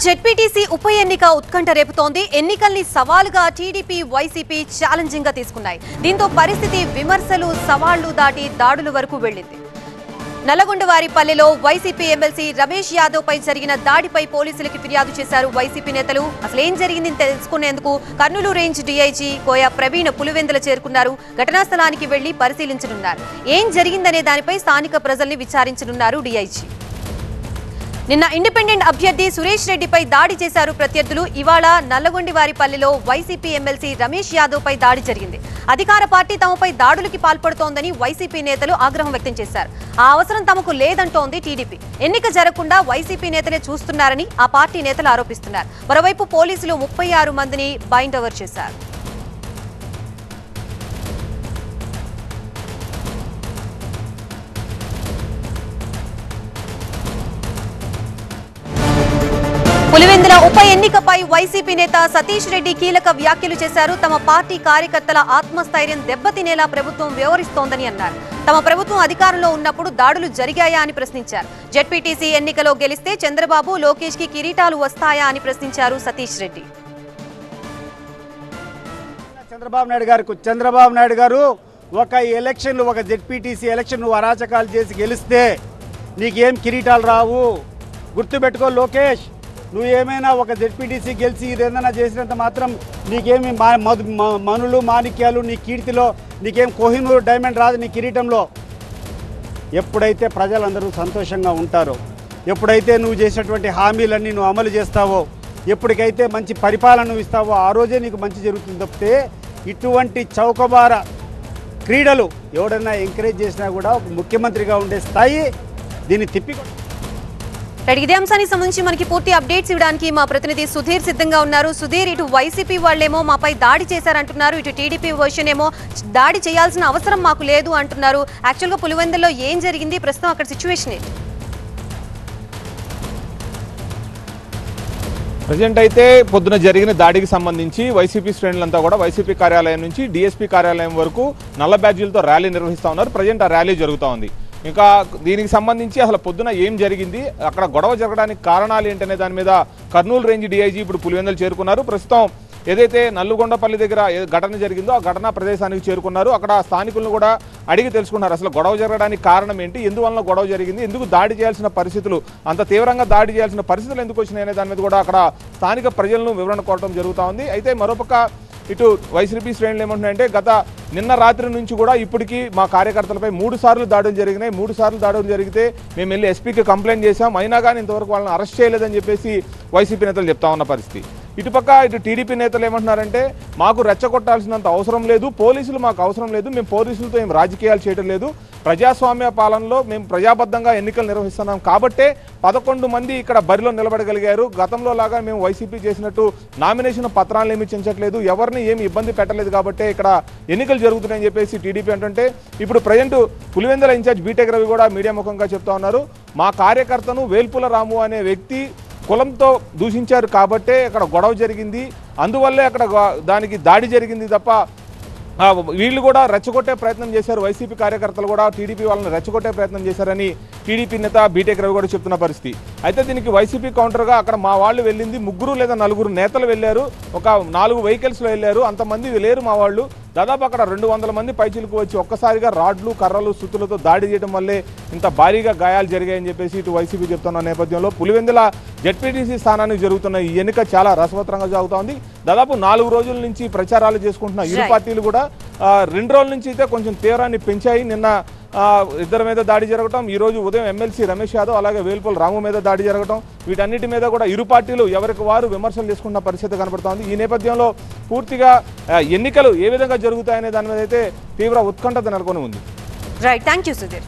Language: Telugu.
జెడ్పీటీసీ ఉప ఎన్నిక ఉత్కంఠ రేపుతోంది. ఎన్నికల్ని సవాలుగా టీడీపీ, వైసీపీ ఛాలెంజింగ్ గా తీసుకున్నాయి. దీంతో పరిస్థితి విమర్శలు, సవాళ్లు దాటి దాడుల వరకు వెళ్లింది. నల్లగొండవారిపల్లెలో వైసీపీ ఎమ్మెల్సీ రమేష్ యాదవ్ పై జరిగిన దాడిపై పోలీసులకు ఫిర్యాదు చేశారు వైసీపీ నేతలు. అసలేం జరిగిందని తెలుసుకునేందుకు కర్నూలు రేంజ్ డీఐజీ కోయ ప్రవీణ్ పులివెందుల చేరుకున్నారు. ఘటనా స్థలానికి వెళ్లి పరిశీలించనున్నారు. ఏం జరిగిందనే దానిపై స్థానిక ప్రజల్ని విచారించనున్నారు డీఐజీ. నిన్న ఇండిపెండెంట్ అభ్యర్థి సురేష్ రెడ్డిపై దాడి చేశారు ప్రత్యర్థులు. ఇవాళ నల్లగొండవారిపల్లెలో వైసీపీ ఎమ్మెల్సీ రమేష్ యాదవ్ పై దాడి జరిగింది. అధికార పార్టీ తమపై దాడులకి పాల్పడుతోందని వైసీపీ నేతలు ఆగ్రహం వ్యక్తం చేశారు. ఆ అవసరం తమకు లేదంటోంది టీడీపీ. ఎన్నిక జరగకుండా వైసీపీ నేతలే చూస్తున్నారని ఆ పార్టీ నేతలు ఆరోపిస్తున్నారు. మరోవైపు పోలీసులు 36 మందిని బైండ్ ఓవర్ చేశారు. పులివెందుల ఉప ఎన్నికపై వైసీపీ నేత సతీష్ రెడ్డి కీలక వ్యాఖ్యలు చేశారు. తమ పార్టీ కార్యకర్తల ఆత్మస్థైర్యం దెబ్బతినేలా ప్రభుత్వం వ్యవహరిస్తోందని అన్నారు. తమ ప్రభుత్వం అధికారంలో ఉన్నప్పుడు దాడులు జరిగాయా అని ప్రశ్నించారు. జెడ్పీటీసీ ఎన్నికలో గెలిస్తే చంద్రబాబు, లోకేష్ కి కిరీటాలు వస్తాయా అని ప్రశ్నించారు సతీష్ రెడ్డి. చంద్రబాబు నాయుడు గారు ఒక ఎలక్షన్, ఒక జెడ్పీటీసీ ఎలక్షన్ నువ్వు అరాచకాలు చేసి గెలిస్తే నీకేం కిరీటాలు రావు. గుర్తుపెట్టుకో లోకేష్, నువ్వు ఏమైనా ఒక జెడ్పీటీసీ గెలిచి ఇదేదైనా చేసినంత మాత్రం నీకేమి మనులు మాణిక్యాలు నీ కీర్తిలో నీకేం కోహినూరు డైమండ్ రాదు నీ కిరీటంలో. ఎప్పుడైతే ప్రజలందరూ సంతోషంగా ఉంటారో, ఎప్పుడైతే నువ్వు చేసేటువంటి హామీలన్నీ నువ్వు అమలు చేస్తావో, ఎప్పటికైతే మంచి పరిపాలన నువ్వు ఇస్తావో ఆ రోజే నీకు మంచి జరుగుతుంది తప్పితే ఇటువంటి చౌకబార క్రీడలు ఎవడన్నా ఎంకరేజ్ చేసినా కూడా ఒక ముఖ్యమంత్రిగా ఉండే స్థాయి దీన్ని తిప్పికొట్టు. ఇదే అంశానికి సంబంధించి మనకి పూర్తి అప్డేట్స్ ఇవ్వడానికి మా ప్రతినిధి సుధీర్ సిద్ధంగా ఉన్నారు. సుధీర్, ఇటు వైసీపీ వాళ్ళేమో మాపై దాడి చేశారంటున్నారు, ఇటు టీడీపీ వర్షన్ ఏమో దాడి చేయాల్సిన అవసరం మాకు లేదు అంటున్నారు. యాక్చువల్గా పులివెందుల్లో ఏం జరిగింది, ప్రస్తుతం అక్కడ సిచ్యువేషన్ ఏంటి? ప్రజెంట్ అయితే పొద్దున జరిగిన దాడికి సంబంధించి వైసీపీ శ్రేణులంతా కూడా వైసీపీ కార్యాలయం నుంచి డీఎస్పీ కార్యాలయం వరకు నల్ల బ్యాడ్జీలతో ర్యాలీ నిర్వహిస్తూ ఉన్నారు. ప్రజెంట్ ఆ ర్యాలీ జరుగుతూ ఉంది. ఇంకా దీనికి సంబంధించి అసలు పొద్దున ఏం జరిగింది, అక్కడ గొడవ జరగడానికి కారణాలు ఏంటనే దాని మీద కర్నూలు రేంజ్ డీఐజీ ఇప్పుడు పులివెందులు చేరుకున్నారు. ప్రస్తుతం ఏదైతే నల్లుగొండపల్లి దగ్గర ఘటన జరిగిందో ఆ ఘటనా ప్రదేశానికి చేరుకున్నారు. అక్కడ స్థానికులను కూడా అడిగి తెలుసుకున్నారు అసలు గొడవ జరగడానికి కారణం ఏంటి, ఎందువల్ల గొడవ జరిగింది, ఎందుకు దాడి చేయాల్సిన పరిస్థితులు, అంత తీవ్రంగా దాడి చేయాల్సిన పరిస్థితులు ఎందుకు వచ్చినాయనే దాని మీద కూడా అక్కడ స్థానిక ప్రజలను వివరణ కోరడం జరుగుతూ ఉంది. అయితే మరోపక్క ఇటు వైసీపీ శ్రేణులు ఏమంటున్నాయంటే నిన్న రాత్రి నుంచి కూడా ఇప్పటికీ మా కార్యకర్తలపై 3 సార్లు దాడులు జరిగినాయి. 3 సార్లు దాడులు జరిగితే మేము వెళ్ళి ఎస్పీకి కంప్లైంట్ చేశాం, అయినా కానీ ఇంతవరకు వాళ్ళని అరెస్ట్ చేయలేదని చెప్పేసి వైసీపీ నేతలు చెప్తా ఉన్న పరిస్థితి. ఇటుపక్క ఇటు టీడీపీ నేతలు ఏమంటున్నారంటే మాకు రెచ్చగొట్టాల్సినంత అవసరం లేదు, పోలీసులు మాకు అవసరం లేదు, మేము పోలీసులతో ఏం రాజకీయాలు చేయడం లేదు, ప్రజాస్వామ్య పాలనలో మేము ప్రజాబద్ధంగా ఎన్నికలు నిర్వహిస్తున్నాం కాబట్టే 11 మంది ఇక్కడ బరిలో నిలబడగలిగారు. గతంలో లాగా మేము వైసీపీ చేసినట్టు నామినేషన్ పత్రాలను ఏమి చించట్లేదు, ఎవరిని ఏమి ఇబ్బంది పెట్టలేదు కాబట్టే ఇక్కడ ఎన్నికలు జరుగుతున్నాయని చెప్పేసి టీడీపీ అంటుంటే ఇప్పుడు present Pulivendula incharge BTech Ravi కూడా మీడియా ముఖంగా చెప్తా ఉన్నారు. మా కార్యకర్తను వేల్పుల రాము అనే వ్యక్తి కులంతో దూషించారు కాబట్టే అక్కడ గొడవ జరిగింది, అందువల్లే అక్కడ దానికి దాడి జరిగింది తప్ప వీళ్ళు కూడా రెచ్చగొట్టే ప్రయత్నం చేశారు, వైసీపీ కార్యకర్తలు కూడా టీడీపీ వాళ్ళని రెచ్చగొట్టే ప్రయత్నం చేశారని టీడీపీ నేత బీటెక్ రవి కూడా చెప్తున్న పరిస్థితి. అయితే దీనికి వైసీపీ కౌంటర్గా అక్కడ మా వాళ్ళు వెళ్ళింది 3 లేదా 4 నేతలు వెళ్ళారు, ఒక 4 వెహికల్స్లో వెళ్ళారు, అంతమంది లేరు మా వాళ్ళు. దాదాపు అక్కడ 200 మంది పైచిలకు వచ్చి ఒక్కసారిగా రాడ్లు, కర్రలు, సుత్తులతో దాడి చేయడం వల్లే ఇంత భారీగా గాయాలు జరిగాయని చెప్పేసి ఇటు వైసీపీ చెప్తున్న నేపథ్యంలో పులివెందుల జెడ్పీటీసీ స్థానానికి జరుగుతున్న ఈ ఎన్నిక చాలా రసవత్రంగా జరుగుతోంది. దాదాపు 4 రోజుల నుంచి ప్రచారాలు చేసుకుంటున్న ఇరు పార్టీలు కూడా 2 రోజుల నుంచి అయితే కొంచెం తీవ్రాన్ని పెంచాయి. నిన్న ఇద్దరి మీద దాడి జరగటం, ఈ రోజు ఉదయం ఎమ్మెల్సీ రమేష్ యాదవ్ అలాగే వేల్పుల రాము మీద దాడి జరగటం, వీటన్నిటి మీద కూడా ఇరు పార్టీలు ఎవరికి వారు విమర్శలు చేసుకున్న పరిస్థితి కనబడుతోంది. ఈ నేపథ్యంలో పూర్తిగా ఎన్నికలు ఏ విధంగా జరుగుతాయనే దాని మీద అయితే తీవ్ర ఉత్కంఠత నెలకొని ఉంది. Right, thank you Sudheer.